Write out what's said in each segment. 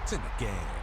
points in the game.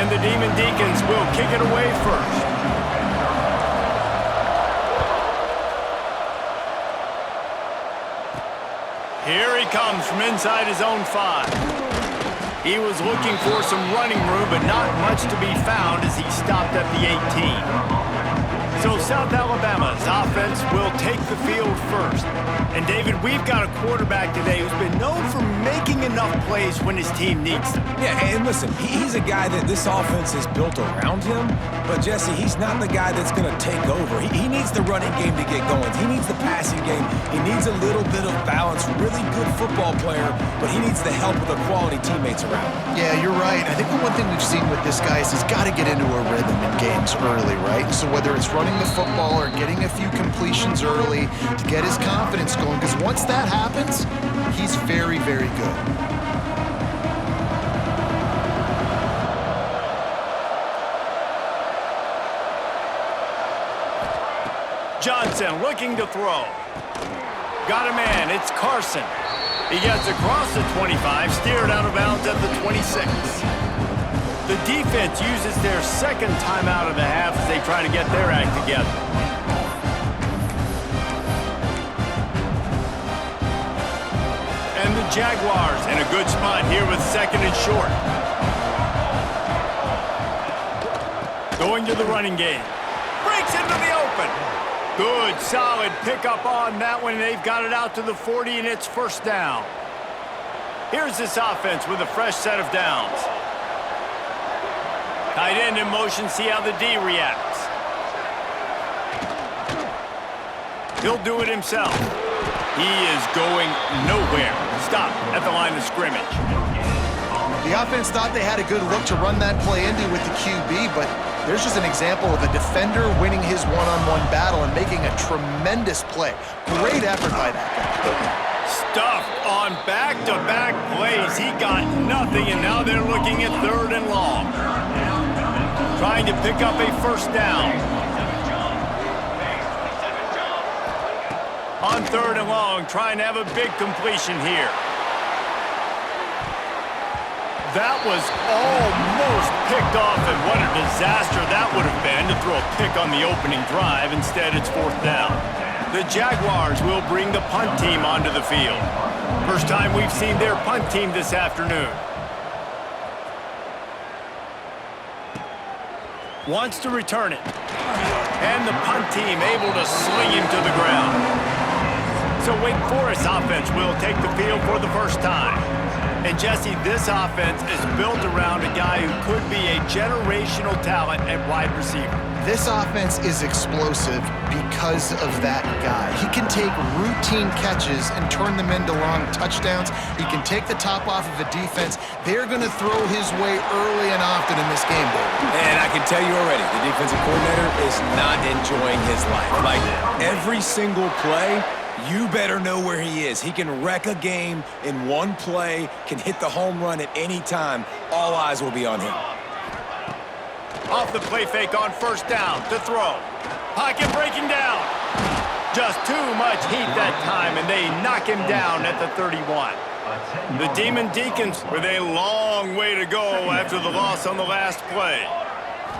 And the Demon Deacons will kick it away first. Here he comes from inside his own 5. He was looking for some running room, but not much to be found as he stopped at the 18. So South Alabama's offense will take the field first. And David, we've got a quarterback today who's been known for making enough plays when his team needs them. Yeah, and listen, he's a guy that this offense is built around him. But, Jesse, he's not the guy that's going to take over. He needs the running game to get going. He needs the passing game. He needs a little bit of balance. Really good football player, but he needs the help of the quality teammates around him. Yeah, you're right. I think the one thing we've seen with this guy is he's got to get into a rhythm in games early, right? So whether it's running the football or getting a few completions early to get his confidence going, because once that happens, he's very, very good. Johnson looking to throw. Got a man, it's Carson. He gets across the 25, steered out of bounds at the 26. The defense uses their second timeout of the half as they try to get their act together. And the Jaguars in a good spot here with second and short. Going to the running game. Breaks into the open. Good, solid pickup on that one. They've got it out to the 40, and it's first down. Here's this offense with a fresh set of downs. Tight end in motion, see how the D reacts. He'll do it himself. He is going nowhere. Stop at the line of scrimmage. The offense thought they had a good look to run that play into with the QB, but there's just an example of a defender winning his one-on-one battle and making a tremendous play. Great effort by that guy. Stuffed on back-to-back plays. He got nothing, and now they're looking at third and long. Trying to pick up a first down. On third and long, trying to have a big completion here. That was almost picked off, and what a disaster that would have been to throw a pick on the opening drive. Instead, it's fourth down. The Jaguars will bring the punt team onto the field. First time we've seen their punt team this afternoon. Wants to return it. And the punt team able to sling him to the ground. So Wake Forest offense will take the field for the first time. And Jesse, this offense is built around a guy who could be a generational talent at wide receiver. This offense is explosive because of that guy. He can take routine catches and turn them into long touchdowns. He can take the top off of a defense. They're going to throw his way early and often in this game, David. And I can tell you already, the defensive coordinator is not enjoying his life. Like, every single play, you better know where he is. He can wreck a game in one play, can hit the home run at any time. All eyes will be on him. Off the play fake on first down to throw. Pocket breaking down. Just too much heat that time, and they knock him down at the 31. The Demon Deacons with a long way to go after the loss on the last play.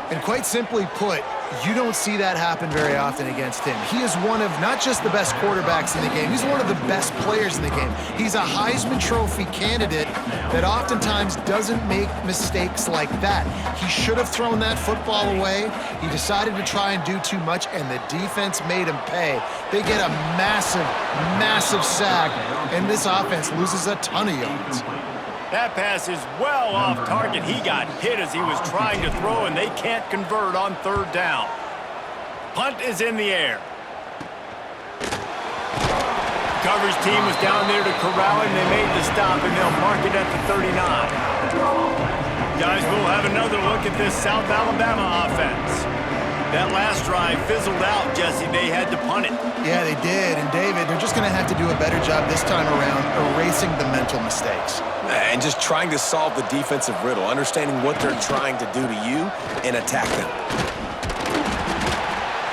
And quite simply put, you don't see that happen very often against him. He is one of not just the best quarterbacks in the game, he's one of the best players in the game. He's a Heisman Trophy candidate that oftentimes doesn't make mistakes like that. He should have thrown that football away. He decided to try and do too much, and the defense made him pay. They get a massive, massive sack, and this offense loses a ton of yards. That pass is well off target. He got hit as he was trying to throw, and they can't convert on third down. Punt is in the air. Coverage team was down there to corral him. They made the stop, and they'll mark it at the 39. Guys, we'll have another look at this South Alabama offense. That last drive fizzled out, Jesse. They had to punt it. Yeah, they did. And, David, they're just going to have to do a better job this time around erasing the mental mistakes. And just trying to solve the defensive riddle, understanding what they're trying to do to you and attack them.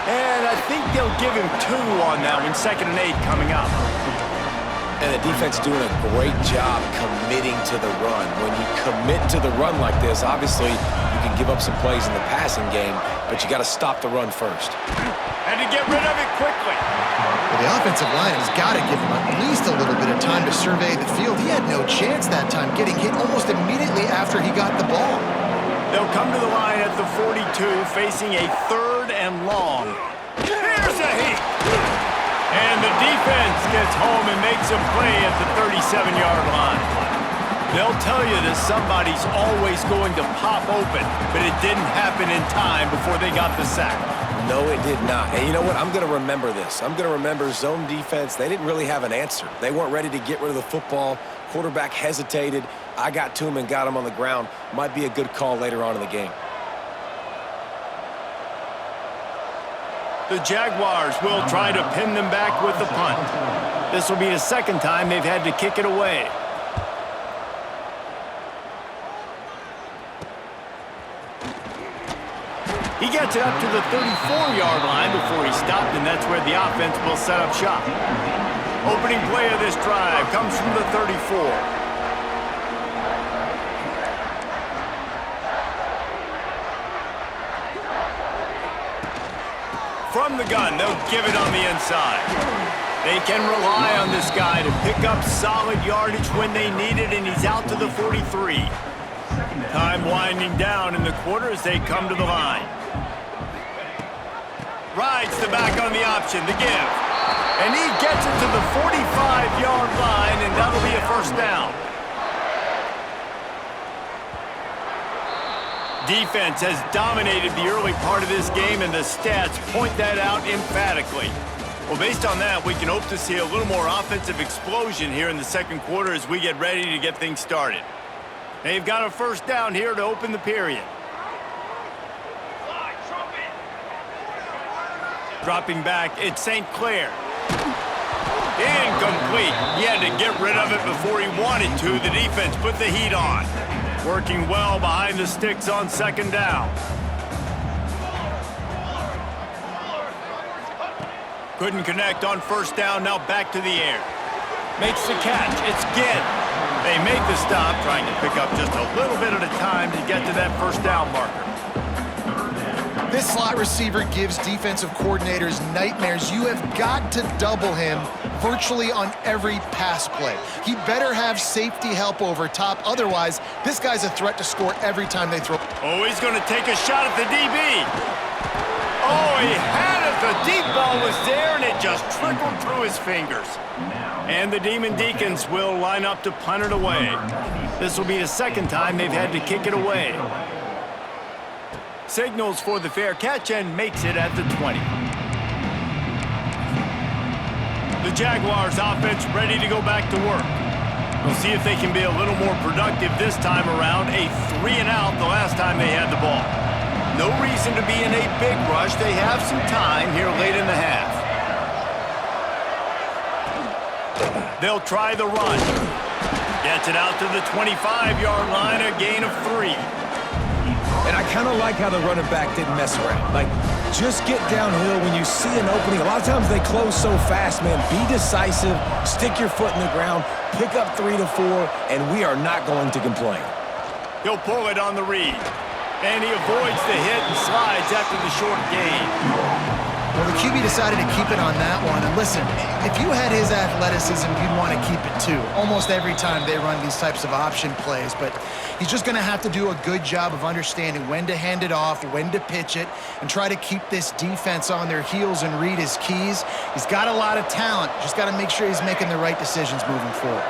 And I think they'll give him 2 on that one. 2nd and 8 coming up. And the defense doing a great job committing to the run. When you commit to the run like this, obviously you can give up some plays in the passing game, but you got to stop the run first. And to get rid of it quickly. Well, the offensive line has got to give him at least a little bit of time to survey the field. He had no chance that time, getting hit almost immediately after he got the ball. They'll come to the line at the 42, facing a 3rd and long. Here's a heat. And the defense gets home and makes a play at the 37-yard line. They'll tell you that somebody's always going to pop open, but it didn't happen in time before they got the sack. No, it did not. And you know what? I'm going to remember this. I'm going to remember zone defense. They didn't really have an answer. They weren't ready to get rid of the football. Quarterback hesitated. I got to him and got him on the ground. Might be a good call later on in the game. The Jaguars will try to pin them back with the punt. This will be the 2nd time they've had to kick it away. He gets it up to the 34-yard line before he stopped, and that's where the offense will set up shop. Opening play of this drive comes from the 34. From the gun, they'll give it on the inside. They can rely on this guy to pick up solid yardage when they need it, and he's out to the 43. Time winding down in the quarter as they come to the line. Rides the back on the option, the give. And he gets it to the 45-yard line, and that'll be a 1st down. Defense has dominated the early part of this game, and the stats point that out emphatically. Well, based on that, we can hope to see a little more offensive explosion here in the 2nd quarter as we get ready to get things started. They've got a 1st down here to open the period. Dropping back, it's St. Clair. Incomplete. He had to get rid of it before he wanted to. The defense put the heat on. Working well behind the sticks on 2nd down. Couldn't connect on 1st down, now back to the air. Makes the catch, it's Ginn. They make the stop, trying to pick up just a little bit at a time to get to that 1st down marker. This slot receiver gives defensive coordinators nightmares. You have got to double him virtually on every pass play. He better have safety help over top. Otherwise, this guy's a threat to score every time they throw. Oh, he's going to take a shot at the DB. Oh, he had it. The deep ball was there, and it just trickled through his fingers. And the Demon Deacons will line up to punt it away. This will be the 2nd time they've had to kick it away. Signals for the fair catch and makes it at the 20. The Jaguars offense ready to go back to work. We'll see if they can be a little more productive this time around. A 3-and-out the last time they had the ball. No reason to be in a big rush. They have some time here late in the half. They'll try the run. Gets it out to the 25-yard line, a gain of 3. And I kind of like how the running back didn't mess around. Like, just get downhill when you see an opening. A lot of times they close so fast, man. Be decisive, stick your foot in the ground, pick up 3 to 4, and we are not going to complain. He'll pull it on the read. And he avoids the hit and slides after the short gain. Well, the QB decided to keep it on that one. And listen, if you had his athleticism, you'd want to keep it too. Almost every time they run these types of option plays. But he's just going to have to do a good job of understanding when to hand it off, when to pitch it, and try to keep this defense on their heels and read his keys. He's got a lot of talent. Just got to make sure he's making the right decisions moving forward.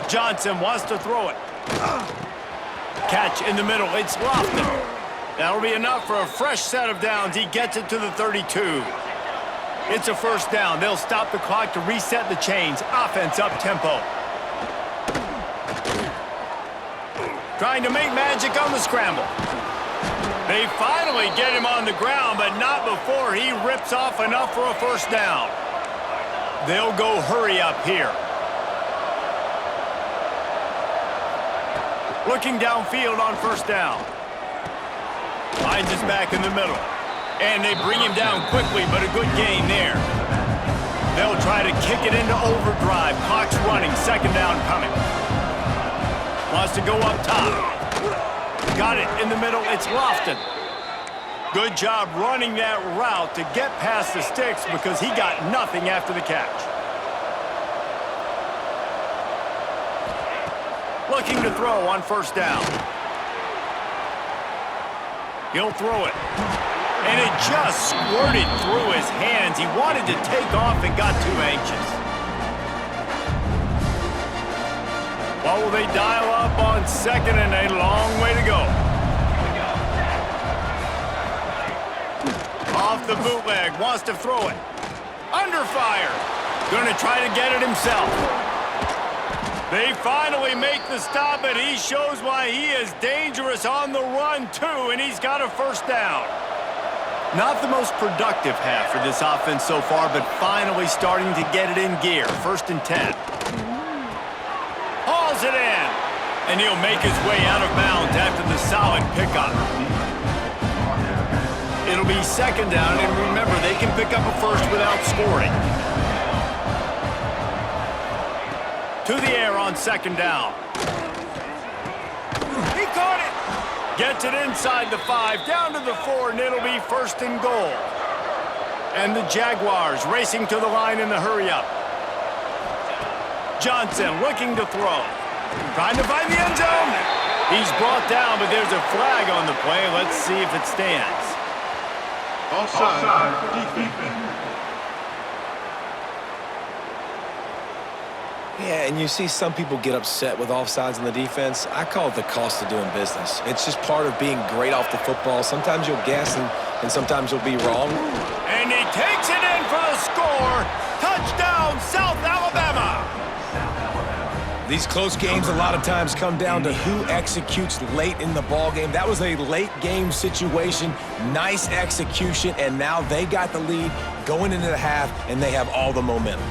Johnson wants to throw it. Catch in the middle. It's Lofton. That'll be enough for a fresh set of downs. He gets it to the 32. It's a 1st down. They'll stop the clock to reset the chains. Offense up tempo. Trying to make magic on the scramble. They finally get him on the ground, but not before he rips off enough for a 1st down. They'll go hurry up here. Looking downfield on 1st down. Finds his back in the middle. And they bring him down quickly, but a good gain there. They'll try to kick it into overdrive. Clock's running. 2nd down coming. Wants to go up top. Got it in the middle. It's Lofton. Good job running that route to get past the sticks because he got nothing after the catch. Looking to throw on first down. He'll throw it. And it just squirted through his hands. He wanted to take off and got too anxious. What will they dial up on second and a long way to go? Off the bootleg, wants to throw it. Under fire. Going to try to get it himself. They finally make the stop, and he shows why he is dangerous on the run, too, and he's got a first down. Not the most productive half for this offense so far, but finally starting to get it in gear. 1st and 10. Hauls it in, and he'll make his way out of bounds after the solid pickup. It'll be 2nd down, and remember, they can pick up a first without scoring. To the air on 2nd down. He caught it. Gets it inside the 5, down to the 4, and it'll be 1st and goal. And the Jaguars racing to the line in the hurry-up. Johnson looking to throw. Trying to find the end zone. He's brought down, but there's a flag on the play. Let's see if it stands. Offside, defense. Yeah, and you see some people get upset with offsides in the defense. I call it the cost of doing business. It's just part of being great off the football. Sometimes you'll guess and sometimes you'll be wrong. And he takes it in for the score. Touchdown, South Alabama. These close games a lot of times come down to who executes late in the ball game. That was a late game situation, nice execution, and now they got the lead going into the half, and they have all the momentum.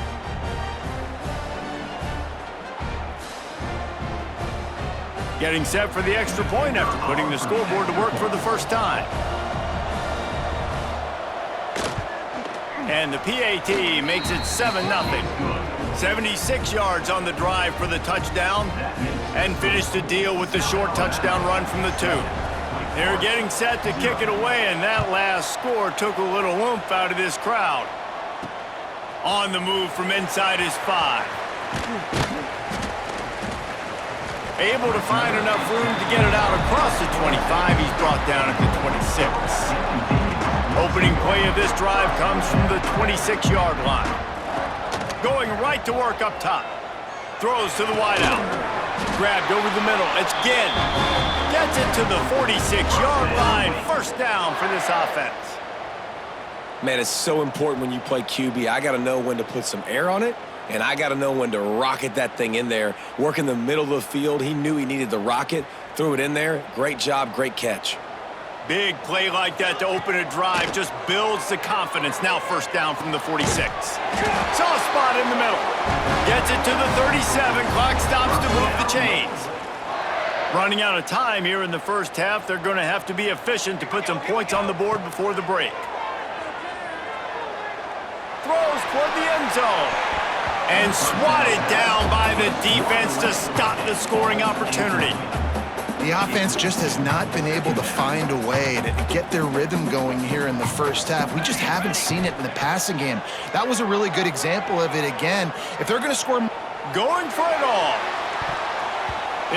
Getting set for the extra point after putting the scoreboard to work for the first time. And the PAT makes it 7-0. 76 yards on the drive for the touchdown and finished the deal with the short touchdown run from the 2. They're getting set to kick it away, and that last score took a little oomph out of this crowd. On the move from inside his 5. Able to find enough room to get it out across the 25. He's brought down at the 26. Opening play of this drive comes from the 26-yard line. Going right to work up top. Throws to the wideout. Grabbed over the middle. It's Ginn. Gets it to the 46-yard line. First down for this offense. Man, it's so important when you play QB. I got to know when to put some air on it, and I got to know when to rocket that thing in there. Work in the middle of the field. He knew he needed the rocket. Threw it in there. Great job, great catch. Big play like that to open a drive just builds the confidence. Now 1st down from the 46. Soft spot in the middle. Gets it to the 37. Clock stops to move the chains. Running out of time here in the first half. They're going to have to be efficient to put some points on the board before the break. Throws toward the end zone. And swatted down by the defense to stop the scoring opportunity. The offense just has not been able to find a way to get their rhythm going here in the first half. We just haven't seen it in the passing game. That was a really good example of it again. If they're going to score... Going for it all.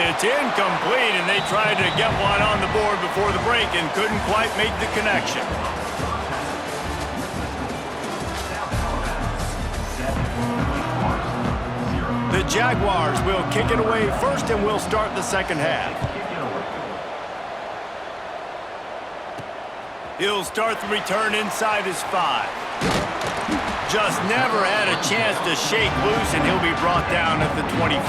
It's incomplete, and they tried to get one on the board before the break and couldn't quite make the connection. The Jaguars will kick it away first, and we'll start the second half. He'll start the return inside his 5. Just never had a chance to shake loose, and he'll be brought down at the 24.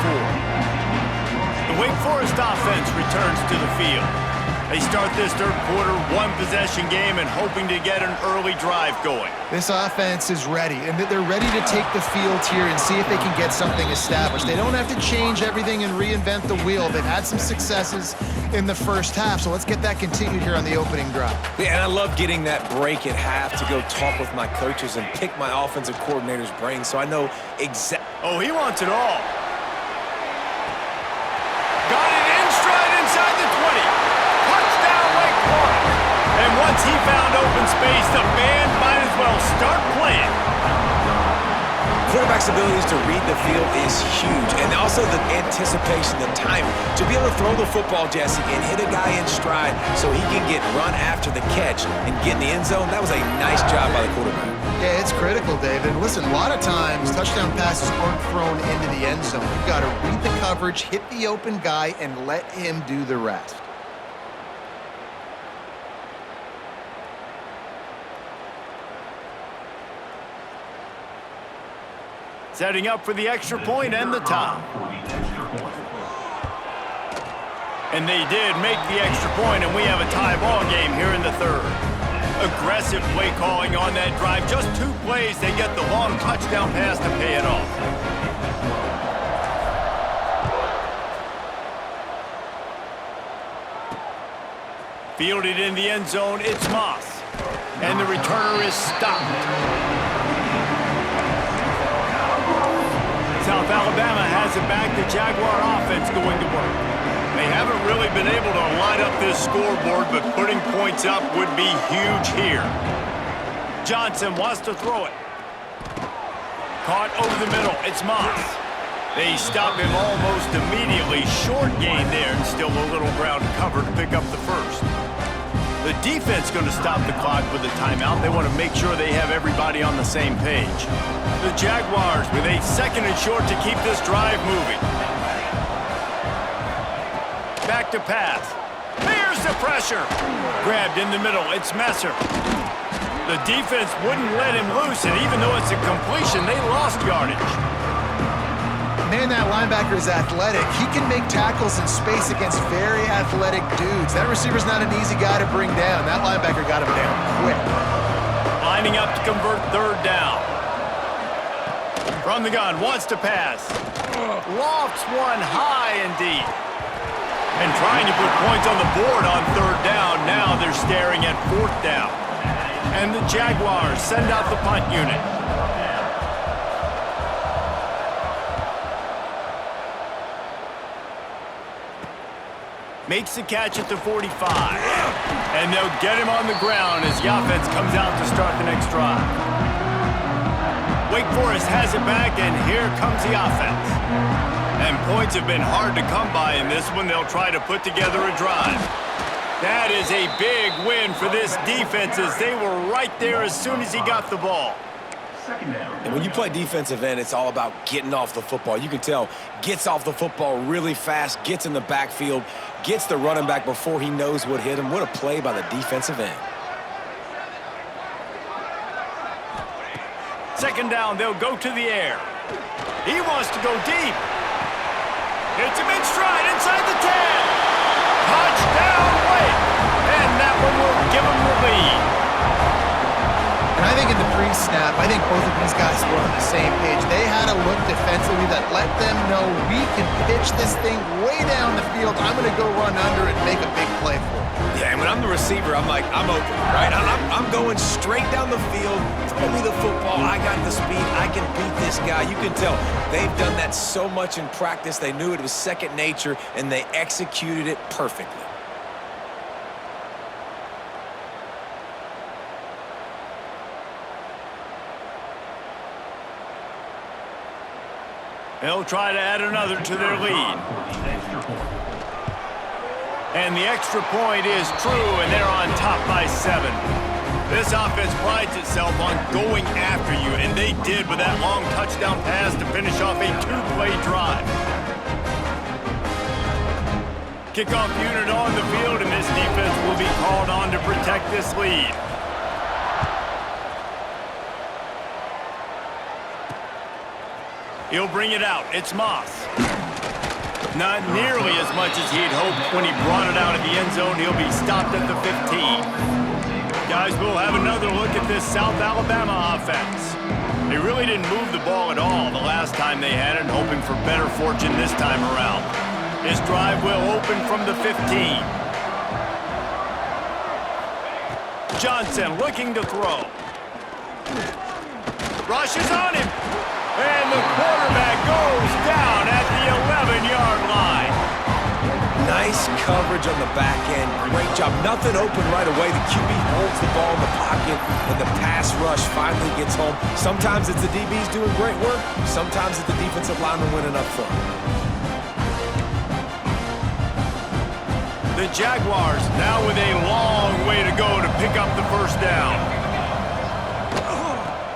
The Wake Forest offense returns to the field. They start this third quarter one-possession game and hoping to get an early drive going. This offense is ready, and they're ready to take the field here and see if they can get something established. They don't have to change everything and reinvent the wheel. They've had some successes in the first half, so let's get that continued here on the opening drive. Yeah, and I love getting that break at half to go talk with my coaches and pick my offensive coordinator's brain so I know exactly. Oh, he wants it all. Got it in he found open space, the band might as well start playing. Quarterback's abilities to read the field is huge, and also the anticipation, the timing. To be able to throw the football, Jesse, and hit a guy in stride so he can get run after the catch and get in the end zone, that was a nice job by the quarterback. Yeah, it's critical, David. Listen, a lot of times touchdown passes aren't thrown into the end zone. You've got to read the coverage, hit the open guy, and let him do the rest. Setting up for the extra point and the tie. And they did make the extra point, and we have a tie ball game here in the third. Aggressive play calling on that drive. Just 2 plays, they get the long touchdown pass to pay it off. Fielded in the end zone, it's Moss. And the returner is stopped. South Alabama has it back. The Jaguar offense going to work. They haven't really been able to light up this scoreboard, but putting points up would be huge here. Johnson wants to throw it. Caught over the middle. It's Moss. They stop him almost immediately. Short gain there, and still a little ground cover to pick up the first. The defense going to stop the clock with a timeout. They want to make sure they have everybody on the same page. The Jaguars with a 2nd and short to keep this drive moving. Back to pass. There's the pressure. Grabbed in the middle. It's Messer. The defense wouldn't let him loose, and even though it's a completion, they lost yardage. Man, that linebacker is athletic. He can make tackles in space against very athletic dudes. That receiver's not an easy guy to bring down. That linebacker got him down quick. Lining up to convert 3rd down. From the gun, wants to pass. Lofts one high and deep. And trying to put points on the board on 3rd down. Now they're staring at 4th down. And the Jaguars send out the punt unit. Makes the catch at the 45. And they'll get him on the ground as the offense comes out to start the next drive. Wake Forest has it back, and here comes the offense. And points have been hard to come by in this one. They'll try to put together a drive. That is a big win for this defense as they were right there as soon as he got the ball. And when you play defensive end, it's all about getting off the football. You can tell, gets off the football really fast, gets in the backfield, gets the running back before he knows what hit him. What a play by the defensive end. 2nd down, they'll go to the air. He wants to go deep. Hits him in stride inside the 10. Touchdown, Wake. And that one will give him the lead. And I think in the pre-snap, I think both of these guys were on the same page. They had a look defensively that let them know we can pitch this thing way down the field. I'm going to go run under and make a big play for it. Yeah, and when I'm the receiver, I'm like, I'm open, right? I'm going straight down the field. Throw me the football. I got the speed. I can beat this guy. You can tell they've done that so much in practice. They knew it was second nature, and they executed it perfectly. They'll try to add another to their lead. And the extra point is true, and they're on top by 7. This offense prides itself on going after you, and they did with that long touchdown pass to finish off a 2-play drive. Kickoff unit on the field, and this defense will be called on to protect this lead. He'll bring it out. It's Moss. Not nearly as much as he'd hoped when he brought it out of the end zone. He'll be stopped at the 15. Guys, we'll have another look at this South Alabama offense. They really didn't move the ball at all the last time they had it, hoping for better fortune this time around. This drive will open from the 15. Johnson looking to throw. Rush is on him. And the quarterback goes down at the 11-yard line. Nice coverage on the back end. Great job. Nothing open right away. The QB holds the ball in the pocket, and the pass rush finally gets home. Sometimes it's the DBs doing great work. Sometimes it's the defensive lineman winning up front. The Jaguars now with a long way to go to pick up the first down.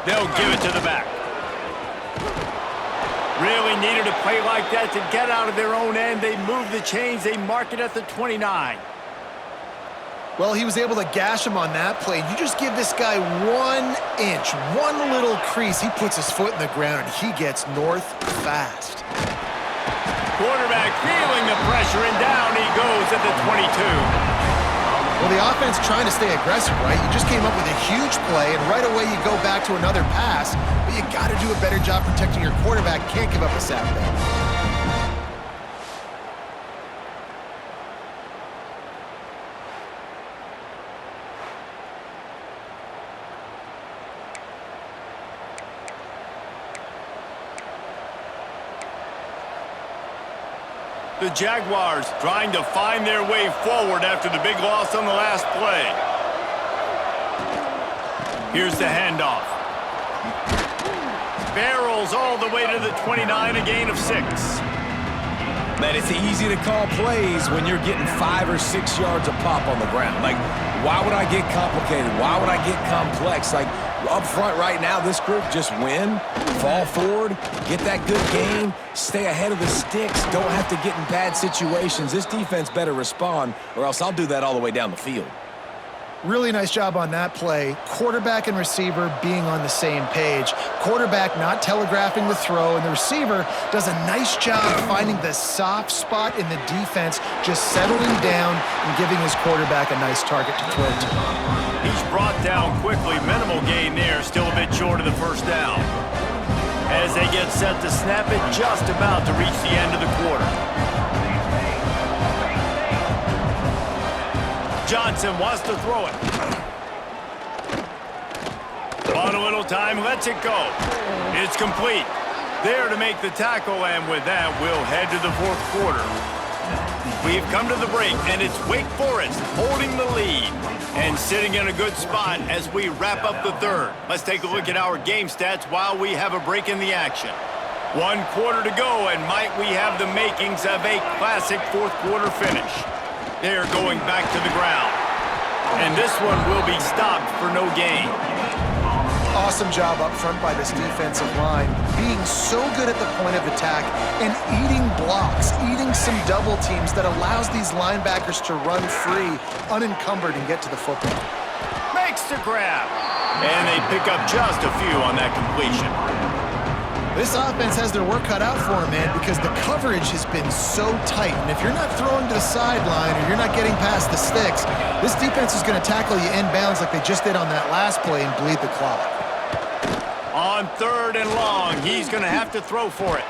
They'll give it to the back. Really needed a play like that to get out of their own end. They move the chains. They mark it at the 29. Well, he was able to gash him on that play. You just give this guy 1 inch, one little crease. He puts his foot in the ground, and he gets north fast. Quarterback feeling the pressure, and down he goes at the 22. Well, the offense trying to stay aggressive, right? You just came up with a huge play, and right away you go back to another pass, but you got to do a better job protecting your quarterback. Can't give up a sack there. The Jaguars trying to find their way forward after the big loss on the last play. Here's the handoff. Barrels all the way to the 29, a gain of 6. Man, it's easy to call plays when you're getting 5 or 6 yards a pop on the ground. Like, why would I get complicated? Why would I get complex? Like, up front right now, this group just win, fall forward, get that good gain, stay ahead of the sticks, don't have to get in bad situations. This defense better respond, or else I'll do that all the way down the field. Really nice job on that play. Quarterback and receiver being on the same page. Quarterback not telegraphing the throw, and the receiver does a nice job finding the soft spot in the defense, just settling down and giving his quarterback a nice target to throw to. He's brought down quickly. Minimal gain there, still a bit short of the first down. As they get set to snap it, just about to reach the end of the quarter. Johnson wants to throw it. On a little time, lets it go. It's complete. There to make the tackle, and with that, we'll head to the fourth quarter. We've come to the break, and it's Wake Forest holding the lead and sitting in a good spot as we wrap up the third. Let's take a look at our game stats while we have a break in the action. 1 quarter to go, and might we have the makings of a classic fourth quarter finish. They're going back to the ground. And this one will be stopped for no gain. Awesome job up front by this defensive line, being so good at the point of attack and eating blocks, eating some double teams that allows these linebackers to run free, unencumbered, and get to the football. Makes the grab. And they pick up just a few on that completion. This offense has their work cut out for them, man, because the coverage has been so tight. And if you're not throwing to the sideline or you're not getting past the sticks, this defense is going to tackle you inbounds like they just did on that last play and bleed the clock. On 3rd and long, he's going to have to throw for it.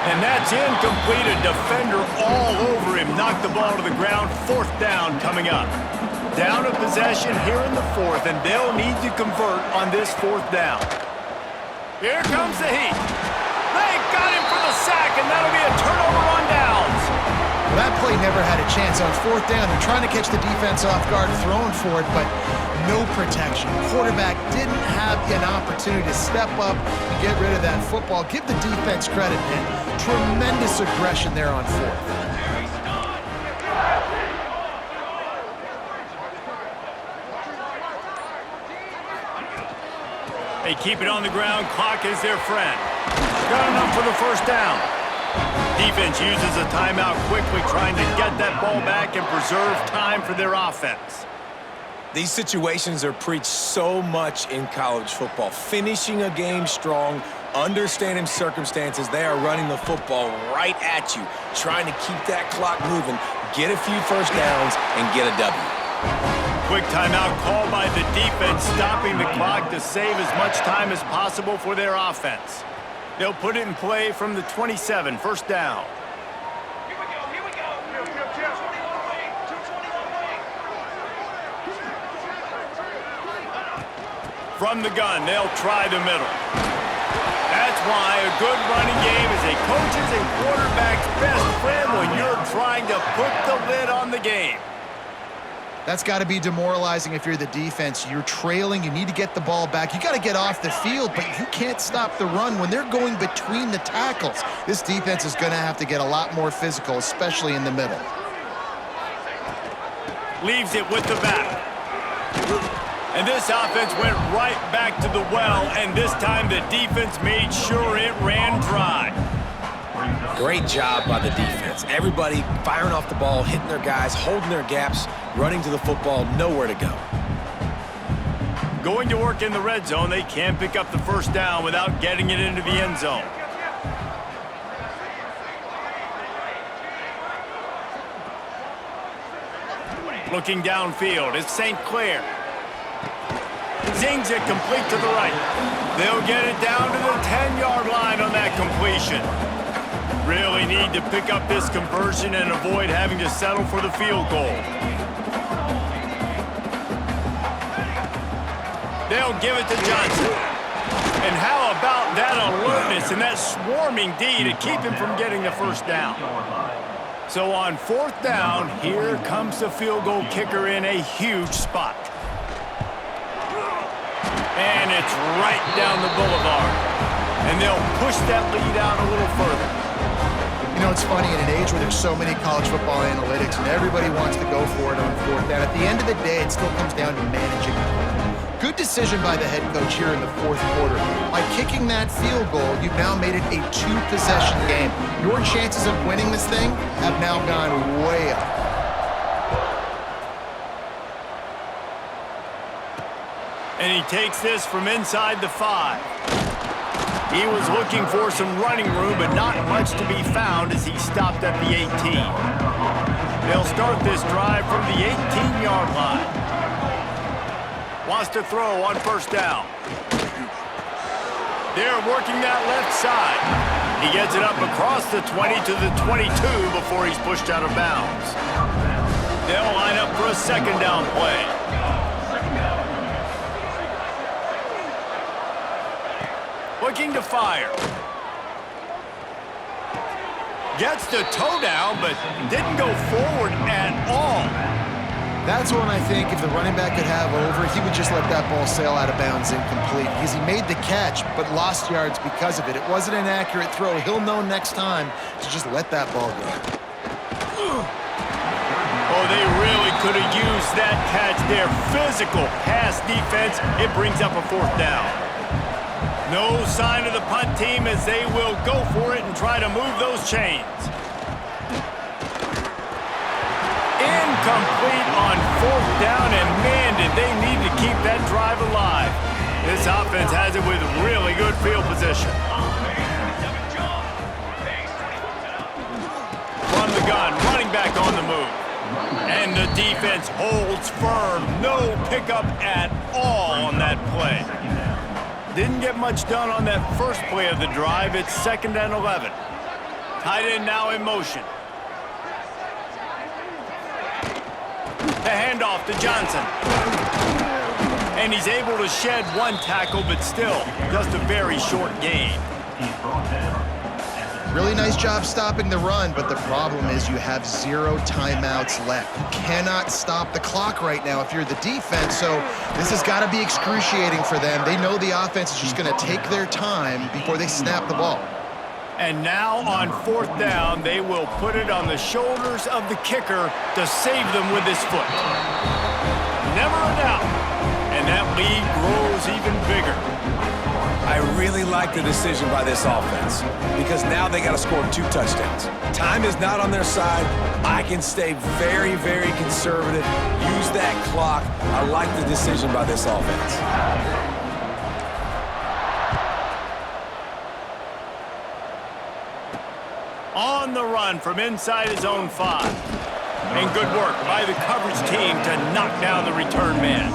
And that's incomplete. A defender all over him. Knocked the ball to the ground. 4th down coming up. Down a possession here in the 4th, and they'll need to convert on this 4th down. Here comes the heat. They got him for the sack, and that'll be a turnover on downs. Well, that play never had a chance. On 4th down, they're trying to catch the defense off guard, throwing for it, but no protection. Quarterback didn't have an opportunity to step up and get rid of that football. Give the defense credit, man. Tremendous aggression there on 4th. They keep it on the ground. Clock is their friend. Got enough for the first down. Defense uses a timeout quickly, trying to get that ball back and preserve time for their offense. These situations are preached so much in college football. Finishing a game strong, understanding circumstances. They are running the football right at you, trying to keep that clock moving, get a few first downs, and get a W. Quick timeout called by the defense, stopping the clock to save as much time as possible for their offense. They'll put it in play from the 27, 1st down. Here we go. From the gun, they'll try the middle. That's why a good running game is a coach's and quarterback's best friend when you're trying to put the lid on the game. That's got to be demoralizing if you're the defense. You're trailing. You need to get the ball back. You got to get off the field, but you can't stop the run when they're going between the tackles. This defense is going to have to get a lot more physical, especially in the middle. Leaves it with the back. And this offense went right back to the well, and this time the defense made sure it ran dry. Great job by the defense. Everybody firing off the ball, hitting their guys, holding their gaps, running to the football, nowhere to go. Going to work in the red zone, they can't pick up the first down without getting it into the end zone. Looking downfield, it's St. Clair. Zings it complete to the right. They'll get it down to the 10-yard line on that completion. Really need to pick up this conversion and avoid having to settle for the field goal. They'll give it to Johnson. And how about that alertness and that swarming D to keep him from getting the first down? So on fourth down, here comes the field goal kicker in a huge spot. And it's right down the boulevard. And they'll push that lead out a little further. You know, it's funny, in an age where there's so many college football analytics and everybody wants to go for it on fourth down, at the end of the day, it still comes down to managing the clock. Good decision by the head coach here in the fourth quarter. By kicking that field goal, you've now made it a two-possession game. Your chances of winning this thing have now gone way up. And he takes this from inside the 5. He was looking for some running room, but not much to be found as he stopped at the 18. They'll start this drive from the 18-yard line. Wants to throw on first down. They're working that left side. He gets it up across the 20 to the 22 before he's pushed out of bounds. They'll line up for a second down play. Looking to fire. Gets the toe down, but didn't go forward at all. That's one I think if the running back could have over, he would just let that ball sail out of bounds incomplete because he made the catch but lost yards because of it. It wasn't an accurate throw. He'll know next time to just let that ball go. Oh, they really could have used that catch there. Physical pass defense. It brings up a fourth down. No sign of the punt team as they will go for it and try to move those chains. Incomplete on fourth down, and man, did they need to keep that drive alive. This offense has it with really good field position. From the gun, running back on the move. And the defense holds firm. No pickup at all on that play. Didn't get much done on that first play of the drive. It's 2nd and 11. Tight end now in motion. The handoff to Johnson. And he's able to shed one tackle, but still just a very short gain. Really nice job stopping the run, but the problem is you have 0 timeouts left. You cannot stop the clock right now if you're the defense, so this has got to be excruciating for them. They know the offense is just going to take their time before they snap the ball. And now on fourth down, they will put it on the shoulders of the kicker to save them with his foot. Never a doubt. And that lead grows even bigger. I really like the decision by this offense because now they got to score 2 touchdowns. Time is not on their side. I can stay very, very conservative, use that clock. I like the decision by this offense. On the run from inside his own 5. And good work by the coverage team to knock down the return man.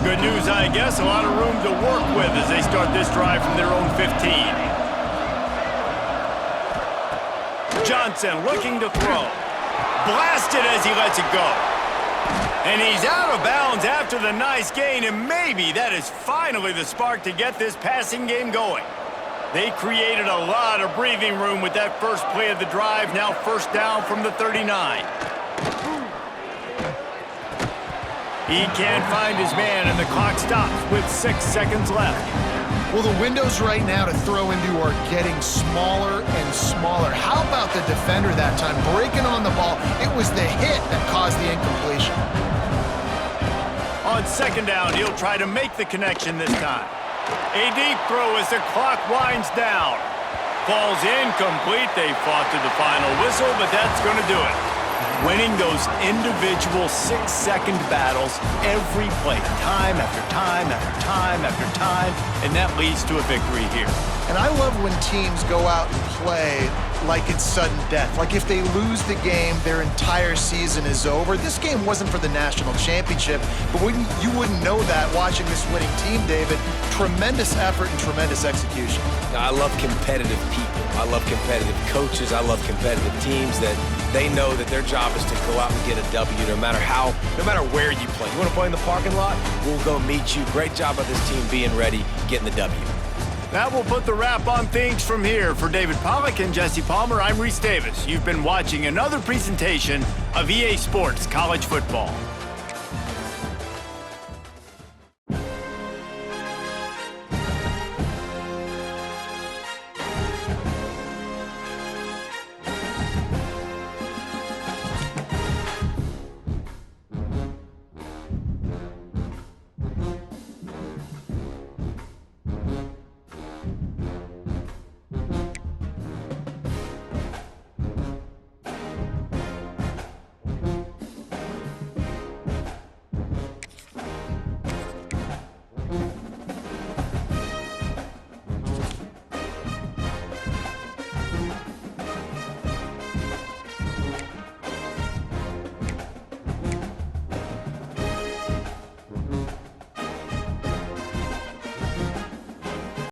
Good news, I guess. A lot of room to work with as they start this drive from their own 15. Johnson looking to throw. Blasted as he lets it go. And he's out of bounds after the nice gain, and maybe that is finally the spark to get this passing game going. They created a lot of breathing room with that first play of the drive. Now first down from the 39. He can't find his man, and the clock stops with 6 seconds left. Well, the windows right now to throw into are getting smaller and smaller. How about the defender that time breaking on the ball? It was the hit that caused the incompletion. On second down, he'll try to make the connection this time. A deep throw as the clock winds down. Falls incomplete. They fought to the final whistle, but that's going to do it. Winning those individual 6-second battles every play, time after time after time after time, and that leads to a victory here. And I love when teams go out and play like it's sudden death. Like if they lose the game, their entire season is over. This game wasn't for the national championship, but you wouldn't know that watching this winning team, David. Tremendous effort and tremendous execution. Now, I love competitive people. I love competitive coaches. I love competitive teams that they know that their job is to go out and get a W no matter where you play. You want to play in the parking lot? We'll go meet you. Great job of this team being ready, getting the W. That will put the wrap on things from here. For David Pollack and Jesse Palmer, I'm Reese Davis. You've been watching another presentation of EA Sports College Football.